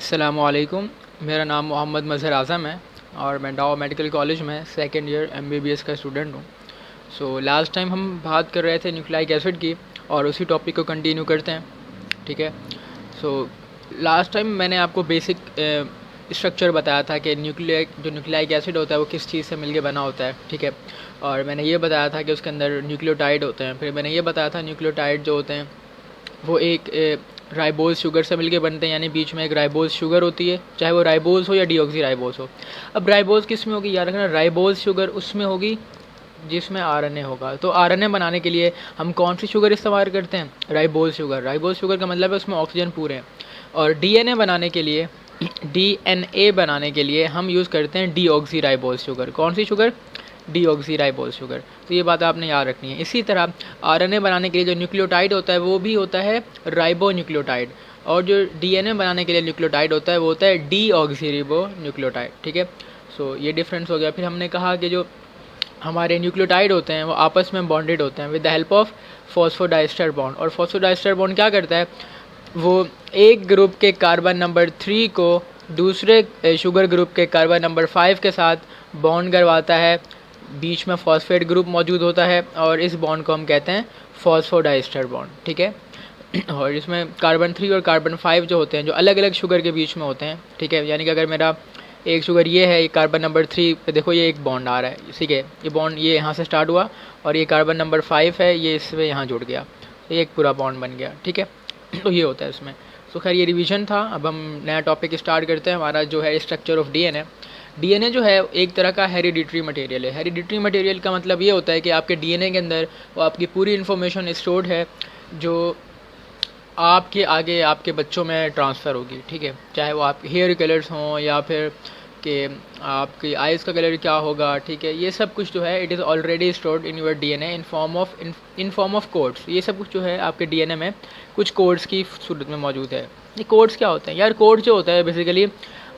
अस्सलामुअलैकुम। मेरा नाम मोहम्मद मज़हर आज़म है और मैं डाउ मेडिकल कॉलेज में सेकंड ईयर एमबीबीएस का स्टूडेंट हूँ। सो लास्ट टाइम हम बात कर रहे थे न्यूक्लिक एसिड की और उसी टॉपिक को कंटिन्यू करते हैं। ठीक है। सो लास्ट टाइम मैंने आपको बेसिक स्ट्रक्चर बताया था कि न्यूक्लिक एसिड होता है वो किस चीज़ से मिलके बना होता है। ठीक है। और मैंने ये बताया था कि उसके अंदर न्यूक्लियोटाइड होते हैं। फिर मैंने ये बताया था न्यूक्लियोटाइड जो होते हैं वो एक राइबोज शुगर से मिलके बनते हैं, यानी बीच में एक राइबोज शुगर होती है, चाहे वो राइबोज हो या डीऑक्सी राइबोज हो। अब राइबोज किस में होगी, याद रखना, राइबोज शुगर उसमें होगी जिसमें आरएनए होगा। तो आरएनए बनाने के लिए हम कौन सी शुगर इस्तेमाल करते हैं? Ribose sugar. राइबोज शुगर का मतलब है उसमें ऑक्सीजन पूरे हैं। और डीएनए बनाने के लिए डीएनए बनाने के लिए हम यूज़ करते हैं डीऑक्सी राइबोज शुगर। कौन सी शुगर? Deoxy ribose sugar. तो ये बात आपने याद रखनी है। इसी तरह आरएनए बनाने के लिए जो न्यूक्लियोटाइड होता है वो भी होता है राइबो न्यूक्लियोटाइड, और जो डीएनए बनाने के लिए न्यूक्लियोटाइड होता है वो होता है डीऑक्सी रिबो न्यूक्लियोटाइड। ठीक है। सो ये डिफरेंस हो गया। फिर हमने कहा कि जो हमारे न्यूक्लियोटाइड होते हैं वो आपस में बॉन्डेड होते हैं with the help of phosphodiester bond. और फॉस्फोडाइस्टर बॉन्ड क्या करता है? वो एक ग्रुप के कार्बन नंबर 3 को दूसरे शुगर ग्रुप के कार्बन नंबर 5 के साथ बॉन्ड करवाता है। बीच में फॉस्फेट ग्रुप मौजूद होता है और इस बॉन्ड को हम कहते हैं फॉस्फोडाइस्टर बॉन्ड। ठीक है। और इसमें कार्बन 3 और कार्बन 5 जो होते हैं, जो अलग अलग शुगर के बीच में होते हैं। ठीक है। यानी कि अगर मेरा एक शुगर ये है, ये कार्बन नंबर 3 पे देखो ये एक बॉन्ड आ रहा है, ठीक है, ये बॉन्ड ये यहाँ से स्टार्ट हुआ और ये कार्बन नंबर 5 है, ये इसमें यहाँ जुड़ गया, तो ये एक पूरा बॉन्ड बन गया। ठीक है। तो ये होता है इसमें। तो खैर ये रिवीजन था। अब हम नया टॉपिक स्टार्ट करते हैं। हमारा जो है स्ट्रक्चर ऑफ डीएनए। डीएनए जो है एक तरह का हेरिडिटरी मटेरियल है। हेरिडिटरी मटेरियल का मतलब ये होता है कि आपके डीएनए के अंदर वो आपकी पूरी इन्फॉर्मेशन स्टोर्ड है जो आपके आगे आपके बच्चों में ट्रांसफ़र होगी। ठीक है। चाहे वो आपके हेयर कलर्स हों या फिर कि आपकी आइज़ का कलर क्या होगा। ठीक है। ये सब कुछ जो है it is already stored in your DNA in form of codes. ये सब कुछ जो है आपके डीएनए में कुछ कोड्स की सूरत में मौजूद है। ये कोड्स क्या होते हैं यार? कोड जो होता है बेसिकली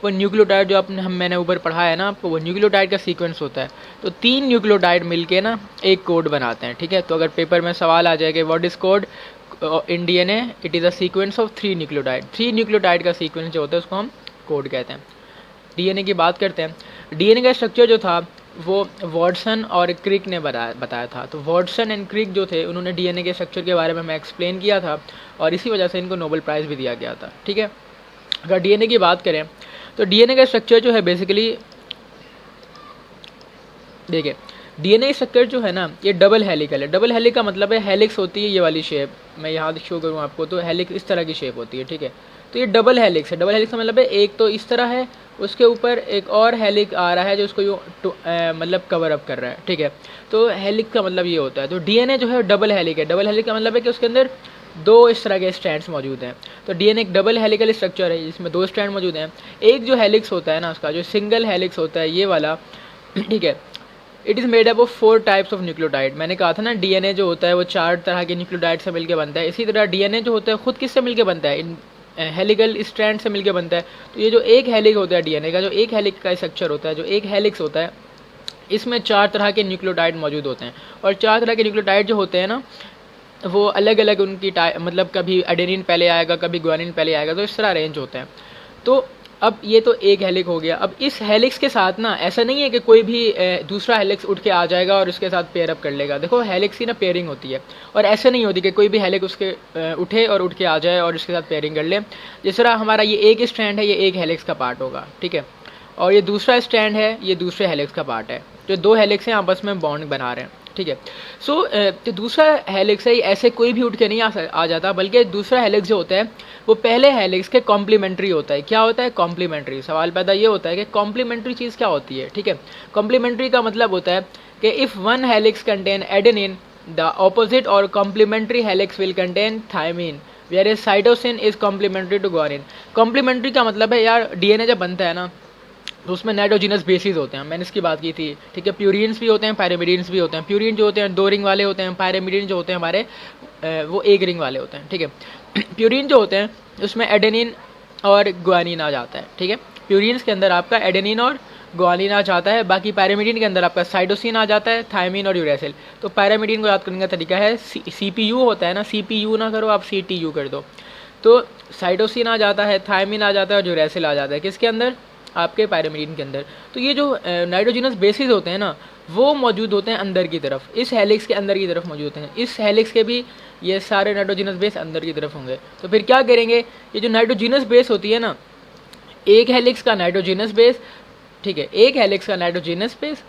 वो न्यूक्लियोटाइड जो मैंने ऊपर पढ़ा है ना आपको, वो न्यूक्लियोटाइड का सीक्वेंस होता है। तो 3 न्यूक्लियोटाइड मिलके ना एक कोड बनाते हैं। ठीक है। तो अगर पेपर में सवाल आ जाए कि what is code in DNA, it is a sequence of 3 nucleotide. 3 nucleotide का सीक्वेंस जो होता है उसको हम कोड कहते हैं। डीएनए की बात करते हैं। डीएनए का स्ट्रक्चर जो था वो वॉटसन और क्रिक ने बताया था। तो वॉटसन एंड क्रिक जो थे उन्होंने डीएनए के स्ट्रक्चर के बारे में हमें एक्सप्लेन किया था और इसी वजह से इनको नोबेल प्राइज़ भी दिया गया था। ठीक है। अगर डीएनए की बात करें तो डीएनए का स्ट्रक्चर जो है बेसिकली देखिए, डीएनए स्ट्रक्चर जो है ना ये डबल हेलिकल है। डबल हेलिक का मतलब है हेलिक्स होती है ये वाली शेप, मैं यहाँ शो करूँ आपको, तो हेलिक्स इस तरह की शेप होती है। ठीक है। तो ये डबल हेलिक्स है। डबल हेलिक्स का मतलब है एक तो इस तरह है, उसके ऊपर एक और हेलिक आ रहा है जो उसको मतलब कवर अप कर रहा है। ठीक है। तो हेलिक का मतलब ये होता है। तो डीएनए जो है डबल हेलिक है। डबल हेलिक का मतलब है कि उसके अंदर 2 इस तरह के स्ट्रैंड्स मौजूद हैं। तो डीएनए एक डबल हेलिकल स्ट्रक्चर है जिसमें 2 स्ट्रैंड मौजूद हैं। एक जो हेलिक्स होता है ना उसका जो सिंगल हेलिक्स होता है ये वाला, ठीक है, it is made up of 4 types of nucleotide. मैंने कहा था ना डीएनए जो होता है वो 4 तरह के न्यूक्लियोटाइड से मिलकर बनता है। इसी तरह डीएनए जो होता है खुद किससे मिलकर बनता है? इन हेलिकल स्ट्रैंड से मिलकर बनता है। तो ये जो एक हेलिक होता है डीएनए का, जो एक हेलिक का स्ट्रक्चर होता है, जो एक हेलिक्स होता है, इसमें 4 तरह के न्यूक्लियोटाइड मौजूद होते हैं। और 4 तरह के न्यूक्लियोटाइड जो होते हैं ना वो अलग अलग उनकी मतलब कभी एडेनिन पहले आएगा, कभी ग्वानिन पहले आएगा, तो इस तरह अरेंज होते हैं। तो अब ये तो एक हेलिक्स हो गया। अब इस हेलिक्स के साथ ना ऐसा नहीं है कि कोई भी दूसरा हेलिक्स उठ के आ जाएगा और उसके साथ पेयर अप कर लेगा। देखो हेलिक्स की ना पेयरिंग होती है और ऐसा नहीं होती कि कोई भी हेलिक्स उसके उठे और उठ के आ जाए और उसके साथ पेयरिंग कर ले। जिस तरह हमारा ये एक स्ट्रैंड है, ये एक हेलिक्स का पार्ट होगा। ठीक है। और ये दूसरा स्ट्रैंड है, ये दूसरे हेलिक्स का पार्ट है। जो 2 हेलिक्स हैं आपस में बॉन्ड बना रहे हैं। ठीक है। सो तो दूसरा हेलिक्स है ऐसे कोई भी उठ के नहीं आ जाता, बल्कि दूसरा हेलिक्स जो होता है वो पहले हेलिक्स के कॉम्प्लीमेंट्री होता है। क्या होता है? कॉम्प्लीमेंट्री। सवाल पैदा ये होता है कि कॉम्प्लीमेंट्री चीज़ क्या होती है? ठीक है। कॉम्प्लीमेंट्री का मतलब होता है कि if one helix contain adenine, the opposite और complementary helix will contain thymine, whereas cytosine is complementary to guanine. Complementary का मतलब है यार डीएनए जब बनता है ना तो उसमें नाइट्रोजिनस बेसिस होते हैं, मैंने इसकी बात की थी। ठीक है। प्यूरिन्स भी होते हैं, पायरेमिडीन्स भी होते हैं। प्यूरिन जो होते हैं 2 रिंग वाले होते हैं, पायरेमिडीन जो होते हैं हमारे वो 1 रिंग वाले होते हैं। ठीक है। प्यूरिन जो होते हैं उसमें एडेनिन और ग्वानिन आ जाता है। ठीक है। प्यूरिन्स के अंदर आपका एडेनिन और ग्वानिन आ जाता है। बाकी पायरेमिडीन के अंदर आपका साइटोसिन आ जाता है, थायमिन और यूरेसिल। तो पायरेमिडीन को याद करने का तरीका है सीपीयू होता है ना, सीपीयू ना करो आप, सीटीयू कर दो। तो साइटोसिन आ जाता है, थायमिन आ जाता है और यूरेसिल आ जाता है किसके अंदर, आपके पायरिमिडीन के अंदर। तो ये जो नाइट्रोजनस बेसिस होते हैं ना, वो मौजूद होते हैं अंदर की तरफ, इस हेलिक्स के अंदर की तरफ मौजूद होते हैं। इस हेलिक्स के भी ये सारे नाइट्रोजनस बेस अंदर की तरफ होंगे। तो फिर क्या करेंगे, ये जो नाइट्रोजनस बेस होती है ना, एक हेलिक्स का नाइट्रोजनस बेस, ठीक है, एक हेलिक्स का नाइट्रोजनस बेस,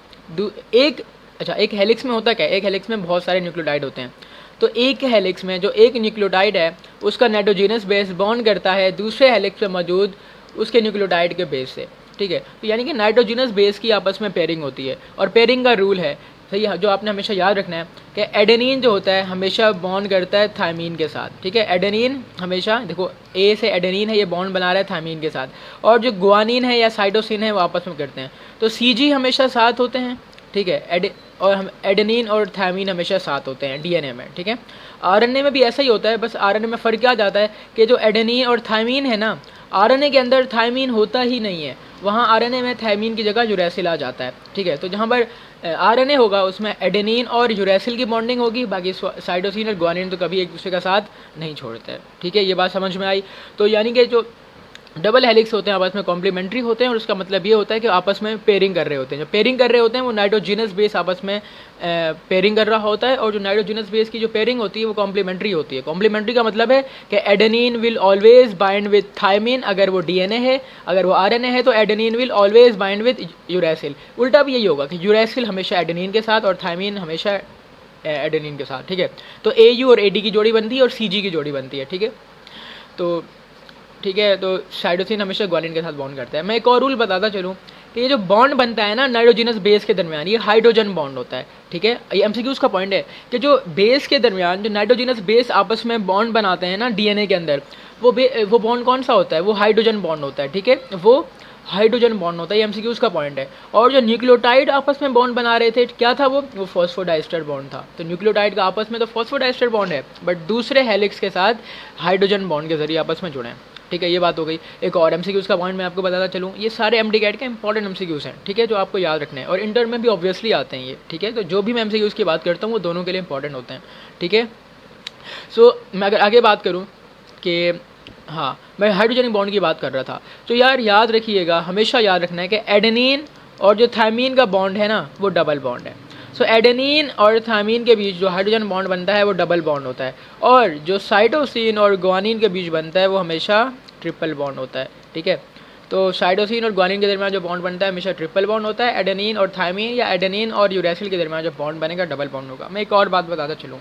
एक हेलिक्स में होता क्या है, एक हेलिक्स में बहुत सारे न्यूक्लियोटाइड होते हैं। तो एक हेलिक्स में जो एक न्यूक्लियोटाइड है उसका नाइट्रोजनस बेस बॉन्ड करता है दूसरे हेलिक्स में मौजूद उसके न्यूक्लियोटाइड के बेस से, ठीक है। तो यानी कि नाइट्रोजनस बेस की आपस में पेयरिंग होती है। और पेयरिंग का रूल है, सही है, जो आपने हमेशा याद रखना है कि एडेनिन जो होता है हमेशा बॉन्ड करता है थायमीन के साथ, ठीक है। एडेनिन हमेशा, देखो ए से एडेनिन है, ये बॉन्ड बना रहा है थायमीन के साथ, और जो गुआनिन है या साइटोसिन है वो आपस में करते हैं। तो सीजी हमेशा साथ होते हैं, ठीक है, और हम एडेनिन और थायमीन हमेशा साथ होते हैं डीएनए में, ठीक है। आरएनए में भी ऐसा ही होता है, बस आरएनए में फ़र्क क्या जाता है कि जो एडेनिन और थायमीन है ना, आरएनए के अंदर थायमीन होता ही नहीं है, वहाँ आरएनए में थायमीन की जगह यूरेसिल आ जाता है, ठीक है। तो जहाँ पर आरएनए होगा उसमें एडेनिन और यूरेसिल की बॉन्डिंग होगी, बाकी साइटोसिन और गुआनिन तो कभी एक दूसरे का साथ नहीं छोड़ते हैं, ठीक है। ये बात समझ में आई। तो यानी कि जो डबल हेलिक्स होते हैं आपस में कॉम्प्लीमेंट्री होते हैं, और उसका मतलब ये होता है कि आपस में पेयरिंग कर रहे होते हैं। जो पेयरिंग कर रहे होते हैं वो नाइट्रोजनस बेस आपस में पेयरिंग कर रहा होता है, और जो नाइट्रोजनस बेस की जो पेयरिंग होती है वो कॉम्प्लीमेंट्री होती है। कॉम्प्लीमेंट्री का मतलब है कि adenine will always bind with thymine, अगर वो डीएनए है, अगर वो आरएनए है तो adenine will always bind with uracil. उल्टा भी यही होगा कि यूरेसिल हमेशा एडेनिन के साथ और थायमीन हमेशा एडेनिन के साथ, ठीक है। तो AU और AD की जोड़ी बनती है और CG की जोड़ी बनती है, ठीक है। तो ठीक है, तो साइटोसिन हमेशा ग्वानिन के साथ बॉन्ड करता है। मैं एक और रूल बताता चलूँ कि ये जो बॉन्ड बनता है ना नाइट्रोजनस बेस के दरमियान, ये हाइड्रोजन बॉन्ड होता है, ठीक है। ये MCQs का पॉइंट है कि जो बेस के दरमियान जो नाइट्रोजनस बेस आपस में बॉन्ड बनाते हैं ना डीएनए के अंदर, वो बॉन्ड कौन सा होता है, वो हाइड्रोजन बॉन्ड होता है, ठीक है, वो हाइड्रोजन बॉन्ड होता है, ये MCQs का पॉइंट है। और जो न्यूक्लियोटाइड आपस में बॉन्ड बना रहे थे, क्या था वो फॉस्फोडाइस्टर बॉन्ड था। तो न्यूक्लियोटाइड का आपस में तो फॉस्फोडाइस्टर बॉन्ड है, बट दूसरे हेलिक्स के साथ हाइड्रोजन बॉन्ड के जरिए आपस में जुड़े हैं, ठीक है। ये बात हो गई। एक और MCQs का पॉइंट मैं आपको बताता चलूँ, ये सारे MD-CAT के इंपॉर्टेंट MCQs हैं, ठीक है, जो आपको याद रखना है, और इंटर में भी ऑब्वियसली आते हैं ये, ठीक है। तो जो भी मैं MCQs की बात करता हूँ वो दोनों के लिए इंपॉर्टेंट होते हैं, ठीक है। सो मैं अगर आगे बात करूँ कि हाँ, मैं हाइड्रोजन बॉन्ड की बात कर रहा था, तो यार याद रखिएगा, हमेशा याद रखना है कि एडेनिन और जो थायमीन का बॉन्ड है ना वो डबल बॉन्ड है। सो एडेनिन और थायमीन के बीच जो हाइड्रोजन बॉन्ड बनता है वो डबल बॉन्ड होता है, और जो साइटोसिन और गुआनिन के बीच बनता है वो हमेशा ट्रिपल बॉन्ड होता है, ठीक है। तो साइटोसिन और गुआनिन के दरमियान जो बॉन्ड बनता है हमेशा ट्रिपल बॉन्ड होता है। एडेनिन और थायमीन या एडेनिन और यूरेसिल के दरमियान जो बॉन्ड बनेगा डबल बॉन्ड होगा। मैं एक और बात बताता चलूँ,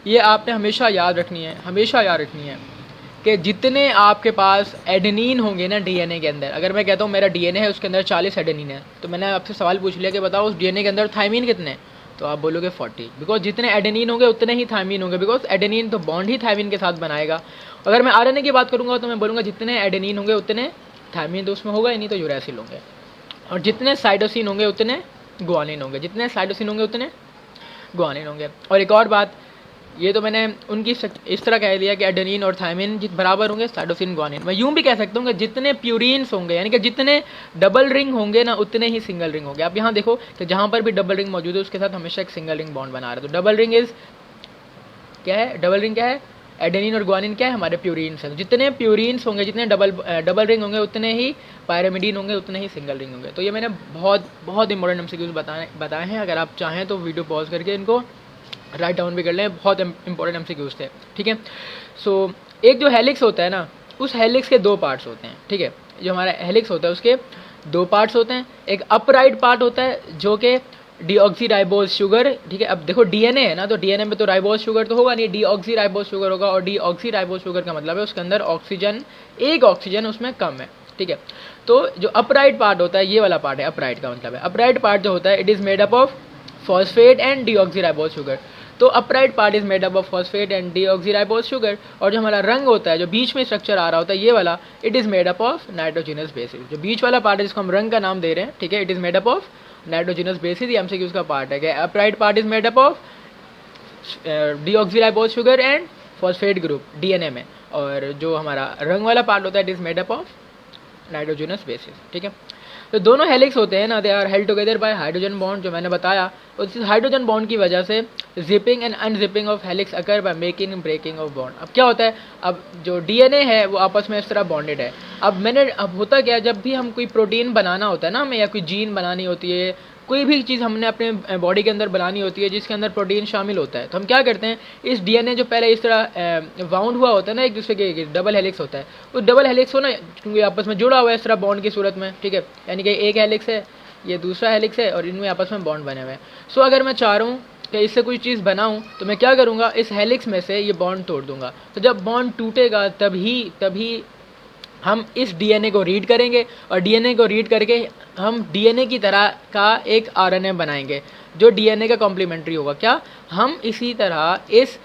ये आपने हमेशा याद रखनी है, हमेशा याद रखनी है कि जितने आपके पास एडेनिन होंगे ना डीएनए के अंदर, अगर मैं कहता हूँ मेरा डीएनए है उसके अंदर 40 एडेनिन है, तो मैंने आपसे सवाल पूछ लिया कि बताओ उस डीएनए के अंदर थायमीन कितने, तो आप बोलोगे 40, बिकॉज जितने एडेनिन होंगे उतने ही थायमीन होंगे, बिकॉज एडेनिन तो बॉन्ड ही थायमीन के साथ बनाएगा। अगर मैं आरएनए की बात करूँगा तो मैं बोलूँगा जितने एडेनिन होंगे उतने थायमीन तो उसमें होगा ही नहीं, तो यूरेसिल होंगे, और जितने साइटोसिन होंगे उतने गुआनिन होंगे, जितने साइटोसिन होंगे उतने गुआनिन होंगे। और एक और बात, ये तो मैंने उनकी इस तरह कह दिया कि एडेनिन और थायमीन बराबर होंगे साइटोसिन गुआनिन। मैं यूँ भी कह सकता हूँ कि जितने प्यूरिन्स होंगे, यानी कि जितने डबल रिंग होंगे ना उतने ही सिंगल रिंग होंगे। आप यहाँ देखो कि जहाँ पर भी डबल रिंग मौजूद है उसके साथ हमेशा एक सिंगल रिंग बॉन्ड बना रहा है। तो डबल रिंग इज क्या है, डबल रिंग क्या है, एडेनिन और गुआनिन क्या है, हमारे प्यूरिन्स हैं। जितने प्यूरिन्स होंगे, जितने डबल रिंग होंगे उतने ही पायरामिडीन होंगे, उतने ही सिंगल रिंग होंगे। तो ये मैंने बहुत इंपॉर्टेंट MCQs बताए हैं। अगर आप चाहें तो वीडियो पॉज करके इनको राइट डाउन भी कर लें, बहुत इंपॉर्टेंट MCQs थे, ठीक है। सो एक जो हेलिक्स होता है ना, उस हेलिक्स के दो पार्ट्स होते हैं, ठीक है। जो हमारा हेलिक्स होता है उसके दो पार्ट्स होते हैं। एक अपराइट पार्ट होता है जो कि डीऑक्सीराइबोज शुगर, ठीक है। अब देखो डीएनए है ना, तो डीएनए में तो राइबोज शुगर तो होगा नहीं, डीऑक्सीराइबोज शुगर होगा, और डीऑक्सीराइबोज शुगर का मतलब है उसके अंदर ऑक्सीजन, एक ऑक्सीजन उसमें कम है, ठीक है। तो जो अपराइट पार्ट होता है, ये वाला पार्ट है अपराइट का मतलब है। अपराइट पार्ट जो होता है it is made up of phosphate and deoxyribose sugar. तो upright part is made up of phosphate and deoxyribose sugar, और जो हमारा रंग होता है, जो बीच में स्ट्रक्चर आ रहा होता है ये वाला, it is made up of nitrogenous basis. जो बीच वाला पार्ट है जिसको हम रंग का नाम दे रहे हैं, ठीक है, it is made up of nitrogenous bases. ये MCQs का पार्ट है कि upright part is made up of deoxyribose sugar and phosphate group DNA में, और जो हमारा रंग वाला पार्ट होता है it is made up of nitrogenous bases, ठीक है। तो दोनों हेलिक्स होते हैं ना, they are held together by hydrogen bond, जो मैंने बताया। उस हाइड्रोजन बॉन्ड की वजह से जिपिंग and unzipping of helix occur by making breaking of bond. अब क्या होता है, अब जो डीएनए है वो आपस में इस तरह बॉन्डेड है। अब होता क्या है, जब भी हम कोई प्रोटीन बनाना होता है ना हमें, या कोई जीन बनानी होती है, कोई भी चीज़ हमने अपने बॉडी के अंदर बनानी होती है जिसके अंदर प्रोटीन शामिल होता है, तो हम क्या करते हैं, इस डीएनए जो पहले इस तरह वाउंड हुआ होता है ना एक दूसरे के, डबल हेलिक्स होता है, उस डबल हेलिक्स हो ना, क्योंकि आपस में जुड़ा हुआ है इस तरह बॉन्ड की सूरत में, ठीक है, यानी कि एक हेलिक्स है, ये दूसरा हेलिक्स है, और इनमें आपस में बॉन्ड बने हुए हैं। सो अगर मैं चाह रहा हूँ कि इससे कोई चीज़ बनाऊँ, तो मैं क्या करूँगा, इस हेलिक्स में से ये बॉन्ड तोड़ दूंगा। तो जब बॉन्ड टूटेगा तभी हम इस डीएनए को रीड करेंगे, और डीएनए को रीड करके हम डीएनए की तरह का एक आरएनए बनाएंगे जो डीएनए का कॉम्प्लीमेंट्री होगा। क्या, हम इसी तरह इस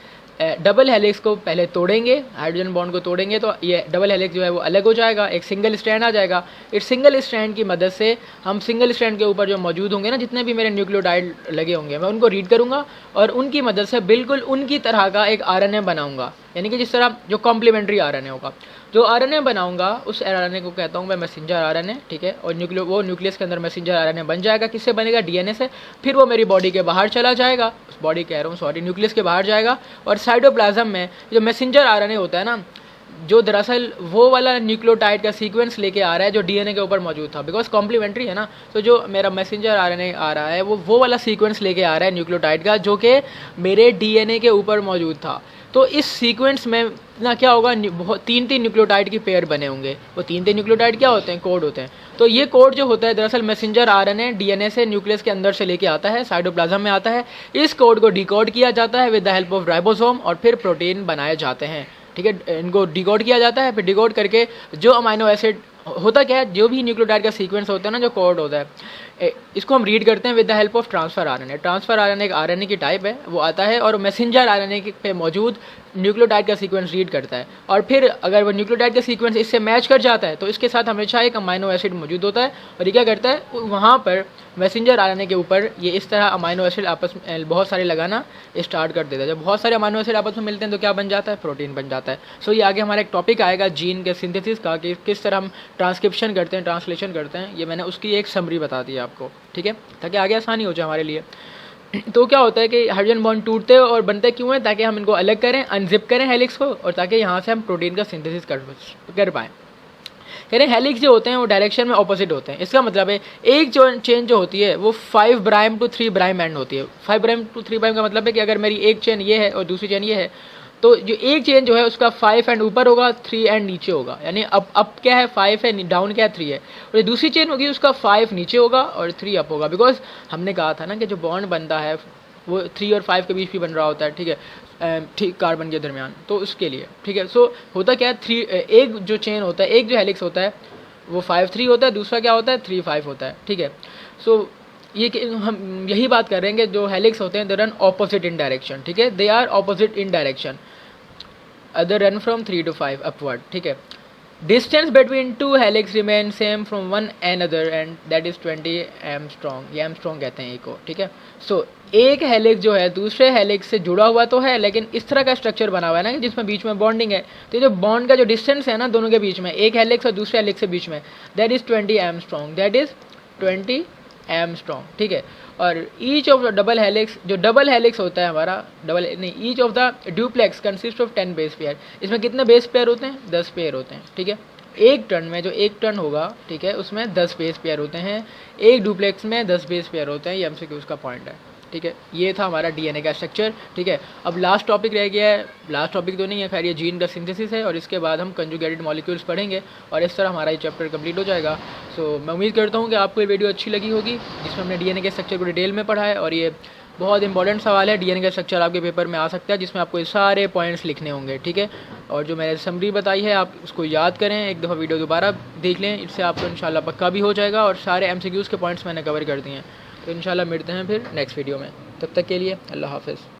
डबल हेलिक्स को पहले तोड़ेंगे, हाइड्रोजन बॉन्ड को तोड़ेंगे, तो ये डबल हेलिक्स जो है वो अलग हो जाएगा, एक सिंगल स्ट्रैंड आ जाएगा। इस सिंगल स्ट्रैंड की मदद से हम सिंगल स्ट्रैंड के ऊपर जो मौजूद होंगे ना, जितने भी मेरे न्यूक्लियोटाइड लगे होंगे, मैं उनको रीड करूँगा और उनकी मदद से बिल्कुल उनकी तरह का एक आरएनए बनाऊँगा, यानी कि जिस तरह जो कॉम्प्लीमेंट्री आरएनए होगा। जो आरएनए बनाऊंगा उस आरएनए को कहता हूँ मैं मैसेंजर आरएनए, ठीक है, और वो न्यूक्लियस के अंदर मैसेंजर आरएनए बन जाएगा। किससे बनेगा, डीएनए से। फिर वो मेरी बॉडी के बाहर चला जाएगा, उस बॉडी कह रहा हूँ सॉरी, न्यूक्लियस के बाहर जाएगा, और साइटोप्लाज्म में जो मैसेंजर आरएनए होता है ना, जो दरअसल वो वाला न्यूक्लियोटाइड का सीक्वेंस लेके आ रहा है जो डीएनए के ऊपर मौजूद था, बिकॉज कॉम्प्लीमेंट्री है ना, तो जो मेरा मैसेंजर आरएनए आ रहा है वो वाला सीक्वेंस लेके आ रहा है न्यूक्लियोटाइड का, जो कि मेरे डीएनए के ऊपर मौजूद था। तो इस सीक्वेंस में ना क्या होगा, तीन न्यूक्लियोटाइड की पेयर बने होंगे। वो तीन न्यूक्लियोटाइड क्या होते हैं, कोड होते हैं। तो ये कोड जो होता है दरअसल मैसेंजर आरएनए डीएनए से न्यूक्लियस के अंदर से लेके आता है, साइटोप्लाज्म में आता है। इस कोड को डिकोड किया जाता है with the help of ribosome, और फिर प्रोटीन बनाए जाते हैं, ठीक है। इनको डिकोड किया जाता है, फिर डिकोड करके जो अमाइनो एसिड होता क्या है, जो भी न्यूक्लियोटाइड का सीक्वेंस होता है ना, जो कोड होता है, इसको हम रीड करते हैं with the help of transfer RNA. Transfer RNA एक आरएनए की टाइप है, वो आता है और मैसेंजर आरएनए पे मौजूद न्यूक्लियोटाइड का सीक्वेंस रीड करता है, और फिर अगर वो न्यूक्लियोटाइड का सीक्वेंस इससे मैच कर जाता है तो इसके साथ हमेशा एक अमाइनो एसिड मौजूद होता है, और ये क्या करता है, वहाँ पर मैसेंजर आरएनए के ऊपर ये इस तरह अमाइनो एसिड आपस में बहुत सारे लगाना स्टार्ट कर देता है। जब बहुत सारे अमाइनो एसिड आपस में मिलते हैं तो क्या बन जाता है, प्रोटीन बन जाता है। सो ये आगे हमारा एक टॉपिक आएगा जीन के सिंथेसिस का, कि किस तरह हम ट्रांसक्रिप्शन करते हैं, ट्रांसलेशन करते हैं, ये मैंने उसकी एक समरी बता दी आपको, ठीक है, ताकि आगे आसानी हो जाए हमारे लिए। तो क्या होता है कि हाइड्रोजन बॉन्ड टूटते हैं और बनते क्यों हैं, ताकि हम इनको अलग करें, अनजिप करें हेलिक्स को, और ताकि यहाँ से हम प्रोटीन का सिंथेसिस कर पाएँ। कह रहे हैं हेलिक्स जो होते हैं वो डायरेक्शन में ऑपोजिट होते हैं। इसका मतलब है एक जो चेन जो होती है वो 5 प्राइम टू 3 प्राइम एंड होती है। 5 प्राइम टू 3 प्राइम का मतलब है कि अगर मेरी एक चेन ये है और दूसरी चेन ये है, तो जो एक चेन जो है उसका 5 एंड ऊपर होगा, 3 एंड नीचे होगा, यानी अप क्या है 5 है, डाउन क्या है 3 है, और दूसरी चेन होगी उसका 5 नीचे होगा और 3 अप होगा। बिकॉज हमने कहा था ना कि जो बॉन्ड बनता है वो 3 और 5 के बीच भी बन रहा होता है, ठीक है, ठीक कार्बन के दरमियान, तो उसके लिए, ठीक है। सो होता क्या है, एक जो चेन होता है, एक जो हेलिक्स होता है वो 5-3 होता है, दूसरा क्या होता है 3-5 होता है, ठीक है। सो ये हम यही बात कर रहे हैं कि जो हेलिक्स होते हैं they run opposite in direction, ठीक है, they are opposite in direction, other run from 3 to 5 upward, ठीक है। Distance between two helix remain same from one end other end that is 20 angstrom, ये एंगस्ट्रॉम कहते हैं को, ठीक है। सो एक हेलिक्स जो है दूसरे हेलिक्स से जुड़ा हुआ तो है, लेकिन इस तरह का स्ट्रक्चर बना हुआ है ना जिसमें बीच में बॉन्डिंग है, तो ये जो बॉन्ड का जो डिस्टेंस है ना दोनों के बीच में, एक हेलिक्स और दूसरे हेलिक्स के बीच में, that is 20 angstrom, that is 20 angstrom, ठीक है। और each of the double helix, जो डबल हेलिक्स होता है हमारा, each of the duplex consist of 10 base pair. इसमें कितने बेस पेयर होते हैं, 10 पेयर होते हैं, ठीक है। एक टर्न में जो एक टर्न होगा, ठीक है, उसमें 10 बेस पेयर होते हैं, एक डुप्लेक्स में 10 बेस पेयर होते हैं, ये एमसीक्यूज का पॉइंट है, ठीक है। ये था हमारा डीएनए का स्ट्रक्चर, ठीक है। अब लास्ट टॉपिक रह गया है, लास्ट टॉपिक तो नहीं है खैर, ये जीन का सिंथेसिस है, और इसके बाद हम कंजुगेटेड मॉलिक्यूल्स पढ़ेंगे, और इस तरह हमारा ये चैप्टर कंप्लीट हो जाएगा। सो मैं उम्मीद करता हूँ कि आपको ये वीडियो अच्छी लगी होगी, जिसमें हमने डीएनए के स्ट्रक्चर को डिटेल में पढ़ा है, और ये बहुत इंपॉर्टेंट सवाल है, डीएनए का स्ट्रक्चर आपके पेपर में आ सकता है, जिसमें आपको ये सारे पॉइंट्स लिखने होंगे, ठीक है। और जो मैंने समरी बताई है आप उसको याद करें, एक दफ़ा वीडियो दोबारा देख लें, इससे आपको इंशाल्लाह पक्का भी हो जाएगा, और सारे एमसीक्यूज़ के पॉइंट्स मैंने कवर कर दिए हैं। तो इंशाल्लाह मिलते हैं फिर नेक्स्ट वीडियो में, तब तक के लिए अल्लाह हाफ़िज़।